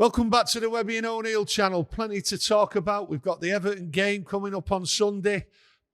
Welcome back to the Webby and O'Neill channel. Plenty to talk about. We've got the Everton game coming up on Sunday.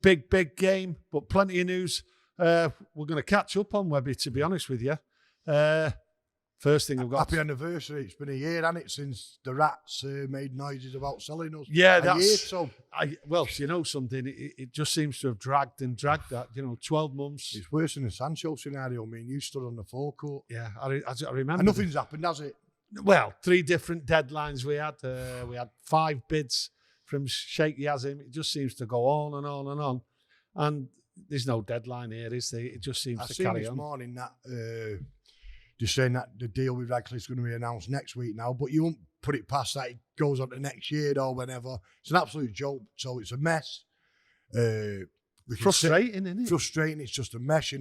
Big game, but plenty of news. We're going to catch up on Webby, to be honest with you. First thing I've got... Happy anniversary. It's been a year, hasn't it, since the rats made noises about selling us. Yeah, that's... Year, so. Well, you know something, it just seems to have dragged that, 12 months. It's worse than the Sancho scenario. I mean, you stood on the forecourt. Yeah, I remember. And nothing's happened, has it? Well, 3 different deadlines we had. We had 5 bids from Sheikh Yazim. It just seems to go on and on and on. And there's no deadline here, is there? It just seems to carry on. I seen this morning that just saying that the deal with Radcliffe's going to be announced next week now, but you won't put it past that. It goes on to next year or whenever. It's an absolute joke. So it's a mess. Frustrating, isn't it? Frustrating. It's just a mess,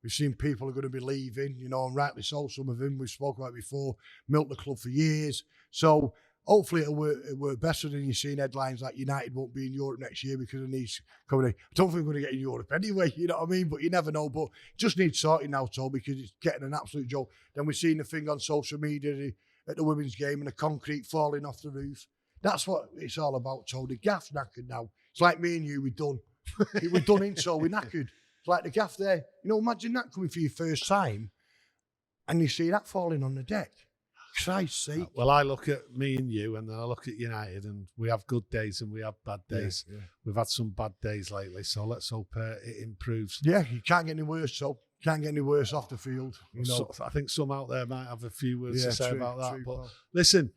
We've seen people are going to be leaving, and rightly so. Some of them we've spoken about before, milked the club for years. So hopefully it'll work better than you've seen headlines like United won't be in Europe next year because of these coming in. I don't think we're going to get in Europe anyway, you know what I mean? But you never know. But it just needs sorting now, Tom, because it's getting an absolute joke. Then we've seen the thing on social media at the women's game and the concrete falling off the roof. That's what it's all about, Tom. The gaff's knackered now. It's like me and you, we're done. We're done in, so we're knackered. It's like the gaff there. Imagine that coming for your first time and you see that falling on the deck. Christ's sake. Well, I look at me and you, and then I look at United, and we have good days and we have bad days. Yeah. We've had some bad days lately, so let's hope it improves. Yeah, you can't get any worse, so can't get any worse off the field. So, I think some out there might have a few words to say about that. But well. Listen,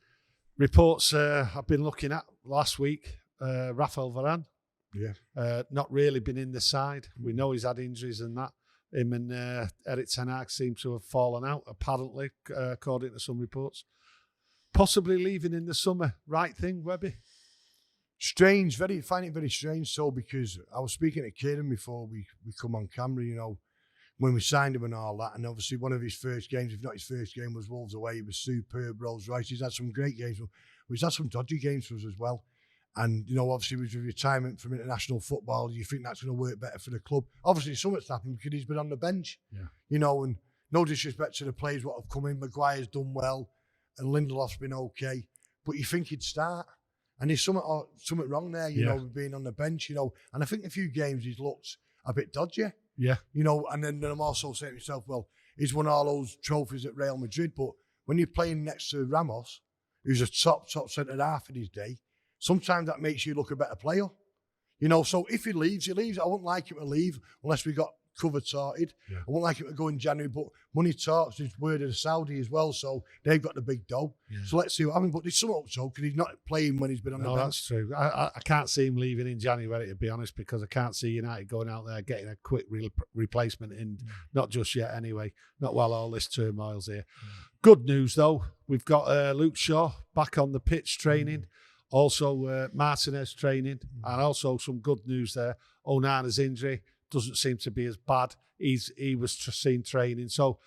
reports I've been looking at last week, Raphael Varane. Yeah. Not really been in the side. We know he's had injuries and that. Him and Erik ten Hag seem to have fallen out, apparently, according to some reports. Possibly leaving in the summer. Right thing, Webby? Strange, find it very strange, so, because I was speaking to Kieran before we come on camera, when we signed him and all that, and obviously one of his first games, if not his first game, was Wolves away. He was superb, Rolls Royce. He's had some great games, but he's had some dodgy games for us as well. And, obviously with retirement from international football, you think that's going to work better for the club. Obviously, something's happened because he's been on the bench. Yeah. And no disrespect to the players what have come in. Maguire's done well and Lindelof's been okay. But you think he'd start. And there's something wrong there, with being on the bench, And I think a few games he's looked a bit dodgy. Yeah. And then I'm also saying to myself, well, he's won all those trophies at Real Madrid, but when you're playing next to Ramos, who's a top centre-half in his day, sometimes that makes you look a better player. So if he leaves, he leaves. I wouldn't like him to leave unless we got covered sorted. Yeah. I wouldn't like him to go in January, but money talks. There's word of the Saudi as well, so they've got the big dough. Yeah. So let's see what happens. But there's some hope, so, because he's not playing when he's been on the bench. That's true. I can't see him leaving in January, to be honest, because I can't see United going out there getting a quick replacement in, not just yet anyway, not while all this turmoil's here. Good news, though. We've got Luke Shaw back on the pitch training. Also, Martinez training, and also some good news there. Onana's injury doesn't seem to be as bad. He was seen training, so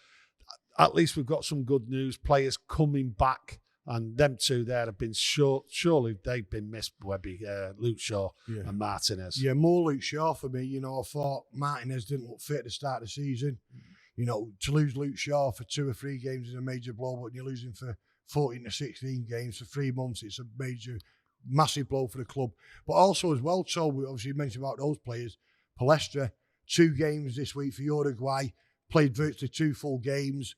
at least we've got some good news. Players coming back, and them two there have been surely they've been missed. Webby, Luke Shaw and Martinez. Yeah, more Luke Shaw for me. I thought Martinez didn't look fit at the start of the season. To lose Luke Shaw for 2 or 3 games is a major blow, but you're losing for 14 to 16 games for 3 months. It's a massive blow for the club. But also as well, so we obviously mentioned about those players. Pellistri, 2 games this week for Uruguay, played virtually 2 full games.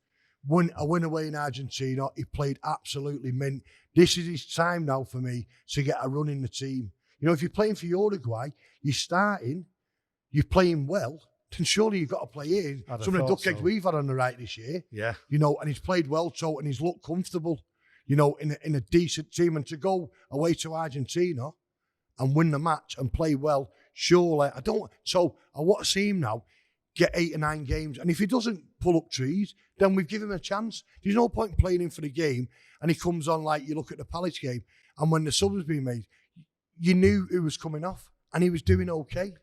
A win away in Argentina. He played absolutely mint. This is his time now for me to get a run in the team. If you're playing for Uruguay, you're starting, you're playing well, then surely you've got to play in. Some of the duck eggs we've had on the right this year. Yeah. And he's played well, so, and he's looked comfortable, in a decent team. And to go away to Argentina and win the match and play well, surely, I want to see him now get 8 or 9 games. And if he doesn't pull up trees, then we've given him a chance. There's no point in playing him for the game, and he comes on like you look at the Palace game, and when the sub was being made, you knew who was coming off, and he was doing okay.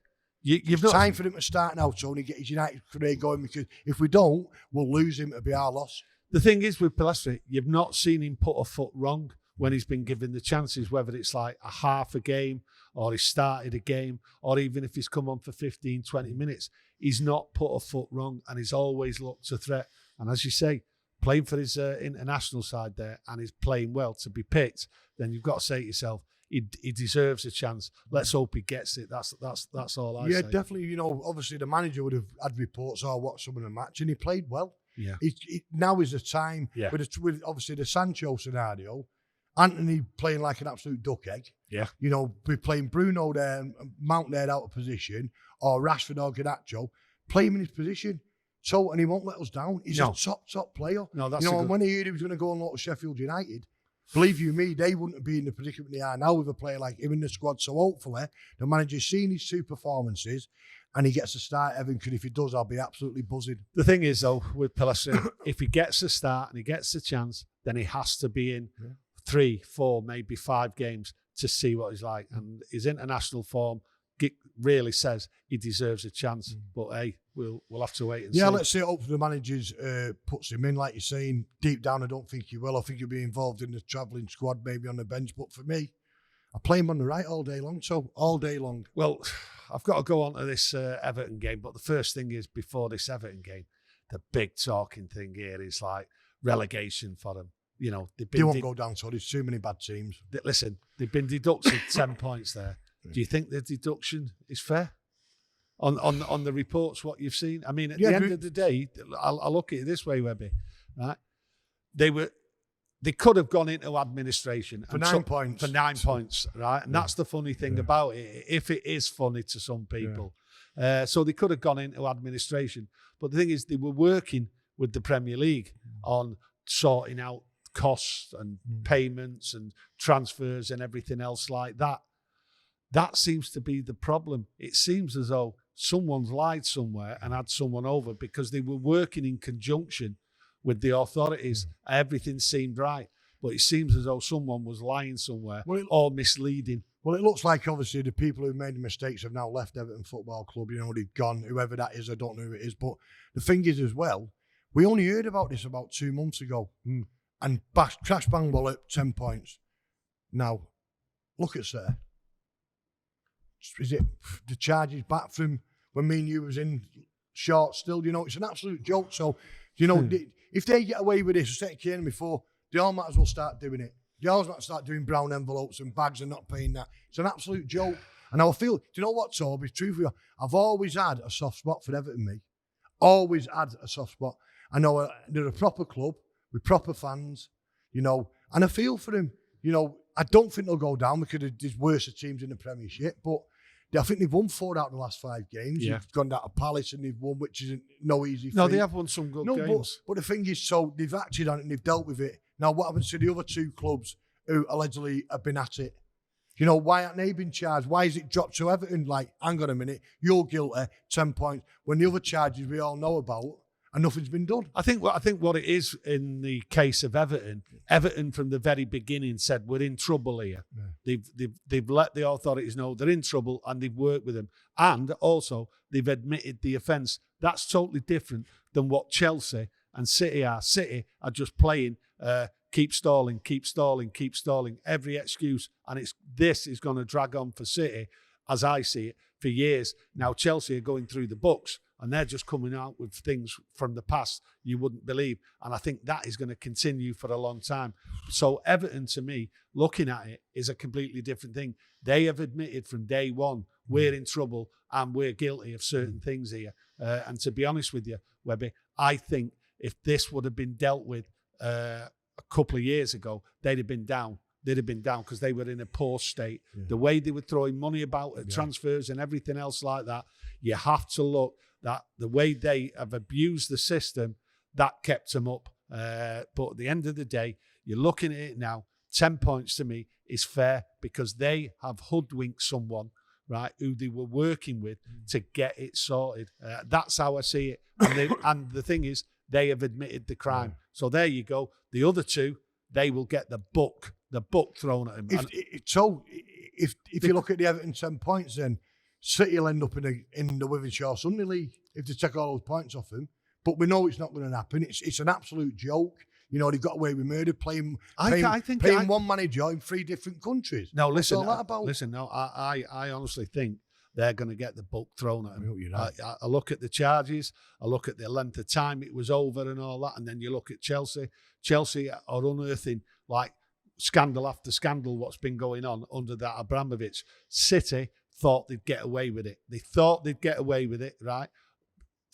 You've got time for him to start now, Tony, get his United career going, because if we don't, we'll lose him. It'll be our loss. The thing is with Pellistri, you've not seen him put a foot wrong when he's been given the chances, whether it's like a half a game or he started a game, or even if he's come on for 15, 20 minutes, he's not put a foot wrong, and he's always looked a threat. And as you say, playing for his international side there, and he's playing well to be picked, then you've got to say to yourself, he deserves a chance. Let's hope he gets it. That's all I say. Yeah, definitely. You know, obviously the manager would have had reports or watched some of the match, and he played well. Yeah. Now is the time with obviously the Sancho scenario. Anthony playing like an absolute duck egg. Yeah. You know, we're playing Bruno there and Mount there out of position, or Rashford or Garnacho, play him in his position. So, and he won't let us down. He's a top player. No, that's and when he heard he was going to go and look at Sheffield United, believe you me, they wouldn't be in the predicament they are now with a player like him in the squad. So hopefully the manager's seen his two performances and he gets a start, Evan, because if he does, I'll be absolutely buzzing. The thing is, though, with Pellistri, if he gets a start and he gets a chance, then he has to be in 3, 4, maybe 5 games to see what he's like. And his international form really says he deserves a chance. But hey, we'll have to wait and see. Yeah, let's see. Hopefully the manager's puts him in, like you're saying. Deep down, I don't think he will. I think he'll be involved in the travelling squad, maybe on the bench. But for me, I play him on the right all day long. So all day long. Well, I've got to go on to this Everton game. But the first thing is, before this Everton game, the big talking thing here is like relegation for them. You know, they won't go down, so there's too many bad teams. Listen, they've been deducted 10 points there. Do you think the deduction is fair? On the reports, what you've seen? I mean, at the end of the day, I'll look at it this way, Webby, right? They could have gone into administration for 9 points. For 9 points, right? And that's the funny thing about it, if it is funny to some people. So they could have gone into administration. But the thing is, they were working with the Premier League on sorting out costs and payments and transfers and everything else like that. That seems to be the problem. It seems as though someone's lied somewhere and had someone over because they were working in conjunction with the authorities. Everything seemed right. But it seems as though someone was lying somewhere or misleading. Well, it looks like obviously the people who made the mistakes have now left Everton Football Club. You know, they've gone, whoever that is, I don't know who it is. But the thing is as well, we only heard about this about 2 months ago. And crash bang ball at 10 points. Now, look at Sir. Is it the charges back from when me and you was in short still? You know, it's an absolute joke. So, you know, if they get away with this, I said before, they all might as well start doing it. They always might start doing brown envelopes and bags and not paying that. It's an absolute joke. And I feel, do you know what, Toby? Truthfully, I've always had a soft spot for Everton, me. Always had a soft spot. I know they're a proper club with proper fans, you know, and I feel for them. You know, I don't think they'll go down because there's worse teams in the Premiership, but I think they've won 4 out of the last 5 games. Yeah. They've gone down to Palace and they've won, which isn't no easy thing. No, they have won some good games. But the thing is, so they've acted on it and they've dealt with it. Now, what happens to the other 2 clubs who allegedly have been at it? You know, why aren't they been charged? Why is it dropped to Everton? Like, hang on a minute, you're guilty, 10 points, when the other charges we all know about, and nothing's been done. I think what it is in the case of Everton from the very beginning said we're in trouble here. Yeah. They've let the authorities know they're in trouble and they've worked with them. And also they've admitted the offence. That's totally different than what Chelsea and City are. City are just playing keep stalling, every excuse. And this is going to drag on for City, as I see it, for years. Now Chelsea are going through the books. And they're just coming out with things from the past you wouldn't believe. And I think that is going to continue for a long time. So Everton, to me, looking at it, is a completely different thing. They have admitted from day one, we're in trouble and we're guilty of certain things here. And to be honest with you, Webby, I think if this would have been dealt with a couple of years ago, they'd have been down. They'd have been down because they were in a poor state. Yeah. The way they were throwing money about at transfers and everything else like that, you have to look that the way they have abused the system, that kept them up. But at the end of the day, you're looking at it now, 10 points to me is fair because they have hoodwinked someone, right, who they were working with to get it sorted. That's how I see it. And the thing is, they have admitted the crime. Yeah. So there you go. The other 2, they will get the book thrown at them. If you look at the Everton 10 points, then City will end up in the Wythenshawe Sunday League if they take all those points off him. But we know it's not going to happen. It's an absolute joke. You know, they got away with murder, paying one manager in 3 different countries. No, listen. Listen, no, I honestly think they're going to get the book thrown at them. You're right. I look at the charges, I look at the length of time it was over and all that, and then you look at Chelsea. Chelsea are unearthing like scandal after scandal what's been going on under that Abramovich. City thought they'd get away with it. They thought they'd get away with it, right?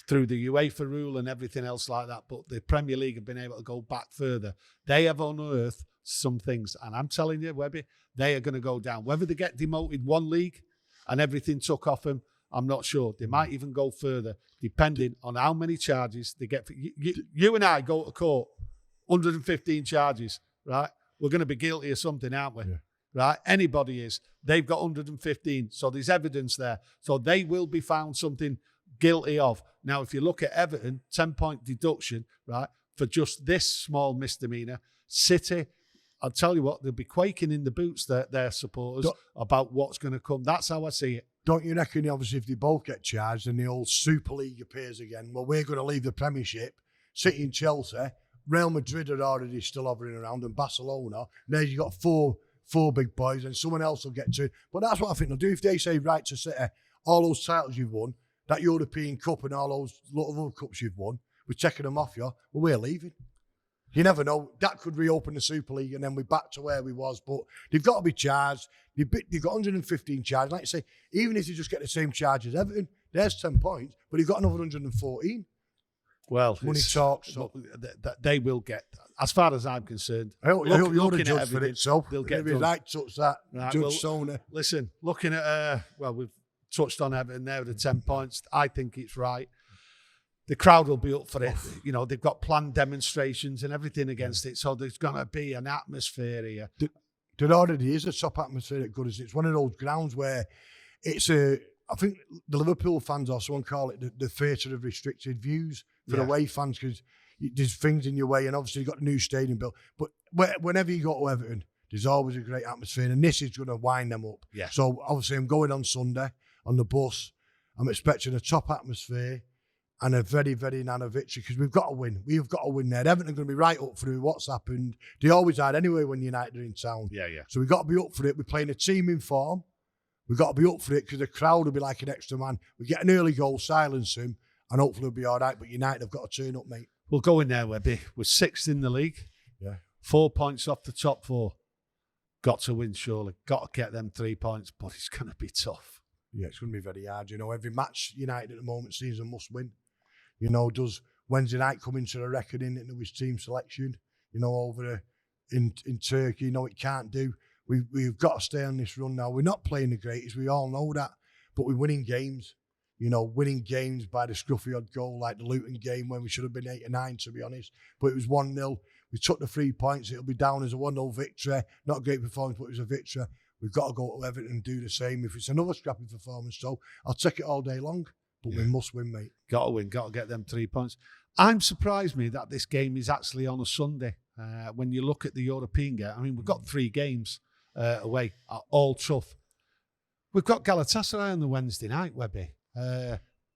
Through the UEFA rule and everything else like that. But the Premier League have been able to go back further. They have unearthed some things. And I'm telling you, Webby, they are going to go down. Whether they get demoted one league and everything took off them, I'm not sure. They might even go further, depending on how many charges they get. You and I go to court, 115 charges, right? We're going to be guilty of something, aren't we? Yeah. Right? Anybody is. They've got 115. So there's evidence there. So they will be found something guilty of. Now, if you look at Everton, 10-point deduction, right, for just this small misdemeanor. City, I'll tell you what, they'll be quaking in the boots, their supporters, about what's going to come. That's how I see it. Don't you reckon, obviously, if they both get charged and the old Super League appears again, well, we're going to leave the Premiership, City and Chelsea, Real Madrid are already still hovering around, and Barcelona, and then you've got four big boys, and someone else will get to it. But that's what I think they'll do. If they say, right, to City, all those titles you've won, that European Cup and all those lot of other cups you've won, we're taking them off you, well, we're leaving. You never know. That could reopen the Super League and then we're back to where we was. But they've got to be charged. They've got 115 charges. Like I say, even if you just get the same charge as Everton, there's 10 points, but you've got another 114. Well, money talks. So. They will get, as far as I'm concerned. I hope you're the judge for it, so they'll get done. Right, touch that. Right, Judge Sona. Listen, looking at, we've touched on Everton there with the 10 points. I think it's right. The crowd will be up for it. You know, they've got planned demonstrations and everything against it. So there's going to be an atmosphere here. There already is a top atmosphere at Goodison. It's one of those grounds where it's I think the Liverpool fans or someone call it the theatre of restricted views for away fans, because there's things in your way, and obviously you've got a new stadium built. But whenever you go to Everton, there's always a great atmosphere, and this is going to wind them up. Yeah. So obviously I'm going on Sunday on the bus. I'm expecting a top atmosphere and a very, very narrow victory, because we've got to win. We've got to win there. Everton are going to be right up for what's happened. They always are anyway when United are in town. Yeah. So we've got to be up for it. We're playing a team in form. We've got to be up for it because the crowd will be like an extra man. We get an early goal, silence him, and hopefully we'll be all right. But United have got to turn up, mate. We'll go in there, Webby. We're 6th in the league. Yeah. 4 points off the top 4. Got to win, surely. Got to get them 3 points, but it's going to be tough. Yeah, it's going to be very hard. You know, every match United at the moment seems a must win. You know, does Wednesday night come into the reckoning into his team selection? You know, over in Turkey, you know, it can't do. We've got to stay on this run now. We're not playing the greatest, we all know that, but we're winning games. You know, winning games by the scruffy odd goal, like the Luton game when we should have been 8 or 9, to be honest. But it was 1-0. We took the 3 points. It'll be down as a 1-0 victory. Not a great performance, but it was a victory. We've got to go to Everton and do the same. If it's another scrappy performance, so I'll take it all day long. But we must win, mate. Got to win. Got to get them 3 points. I'm surprised me that this game is actually on a Sunday. When you look at the European game, I mean, we've got 3 games away, all tough. We've got Galatasaray on the Wednesday night, Webby.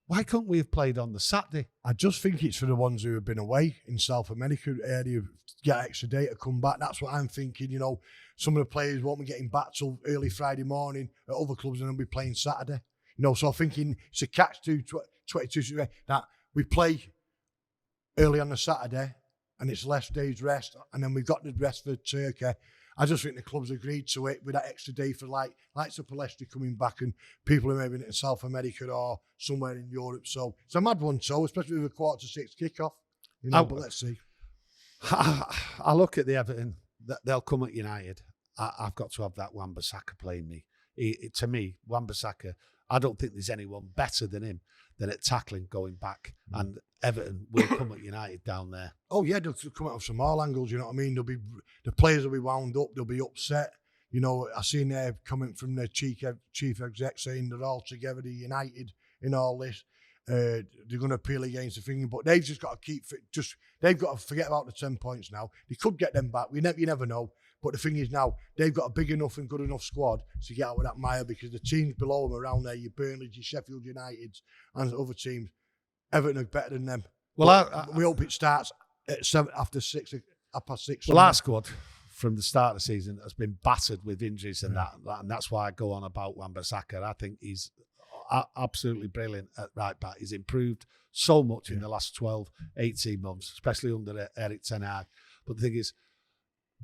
Why couldn't we have played on the Saturday? I just think it's for the ones who have been away in South America area, get extra day to come back. That's what I'm thinking. You know, some of the players won't be getting back till early Friday morning at other clubs, and they'll be playing Saturday. You know, so I'm thinking it's a catch-22 that we play early on the Saturday and it's less days rest, and then we've got the rest for Turkey. I just think the club's agreed to it with that extra day for like Pellistri coming back and people who may be in South America or somewhere in Europe. So it's a mad one, so especially with a 5:45 kickoff. You know, but let's see. I look at the Everton. They'll come at United. I've got to have that Wan-Bissaka playing me. To me, Wan-Bissaka, I don't think there's anyone better than him than at tackling going back. And Everton will come at United down there. Oh yeah, they'll come out of some all angles. You know what I mean? The players will be wound up. They'll be upset. You know, I seen their comment from the chief exec saying they're all together, they're united in all this. They're going to appeal against the thing, but they've just got to they've got to forget about the 10 points now. They could get them back. You never know. But the thing is now, they've got a big enough and good enough squad to get out with that mire, because the teams below them around there, your Burnley, your Sheffield Uniteds and other teams, Everton are better than them. Well, we hope it starts at 7 after 6, 6:30. Well, our squad from the start of the season has been battered with injuries and that, and that's why I go on about Wan-Bissaka. I think absolutely brilliant at right back. He's improved so much in the last 12, 18 months, especially under Erik ten Hag. But the thing is,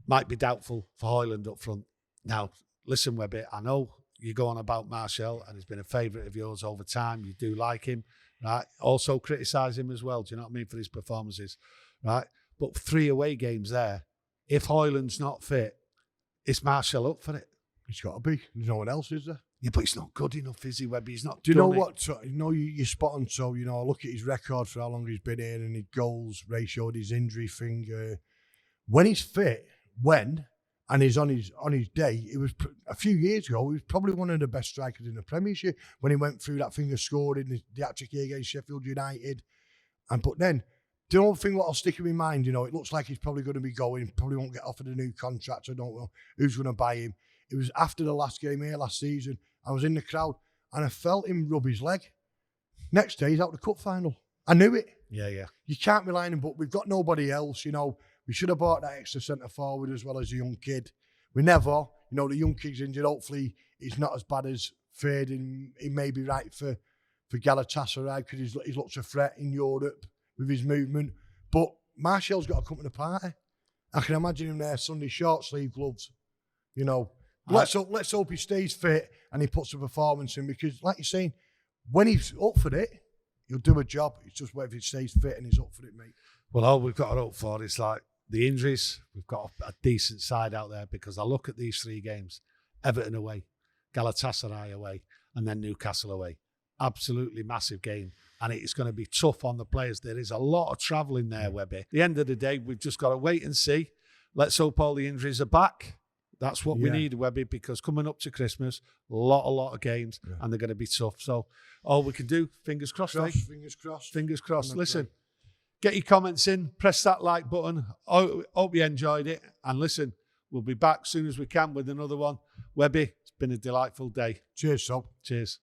might be doubtful for Højlund up front. Now, listen, Webby, I know you go on about Martial, and he's been a favourite of yours over time. You do like him, right? Also criticise him as well, do you know what I mean, for his performances, right? But 3 away games there. If Højlund's not fit, is Martial up for it? He's got to be. There's no one else, is there? Yeah, but he's not good enough, is he, Webby? He's not. Do you know what? You know, you're spot on. So, you know, I look at his record for how long he's been here and his goals ratio, his injury thing. When he's fit, and he's on his day, it was a few years ago, he was probably one of the best strikers in the Premiership when he went through that thing of scoring the hat-trick against Sheffield United. But then, the only thing what I'll stick in my mind, you know, it looks like he's probably going to be going, probably won't get offered a new contract. I don't know who's going to buy him. It was after the last game here last season. I was in the crowd and I felt him rub his leg. Next day, he's out the cup final. I knew it. Yeah. You can't rely on him, but we've got nobody else, you know. We should have bought that extra centre forward as well as a young kid. We never, you know, the young kid's injured. Hopefully, he's not as bad as feared. He may be right for Galatasaray because he looks a threat in Europe with his movement. But Martial's got to come to the party. I can imagine him there, Sunday short sleeve gloves. You know, let's hope he stays fit and he puts a performance in because, like you're saying, when he's up for it, he'll do a job. It's just whether he stays fit and he's up for it, mate. Well, all we've got to hope for is like the injuries. We've got a decent side out there because I look at these 3 games: Everton away, Galatasaray away, and then Newcastle away. Absolutely massive game. And it's going to be tough on the players. There is a lot of travelling there, Webby. At the end of the day, we've just got to wait and see. Let's hope all the injuries are back. That's what we need, Webby, because coming up to Christmas, a lot of games, and they're going to be tough. So all we can do, fingers crossed, mate. Fingers crossed. Fingers crossed. Listen, get your comments in, press that like button. Hope you enjoyed it. And listen, we'll be back as soon as we can with another one. Webby, it's been a delightful day. Cheers, Sob. Cheers.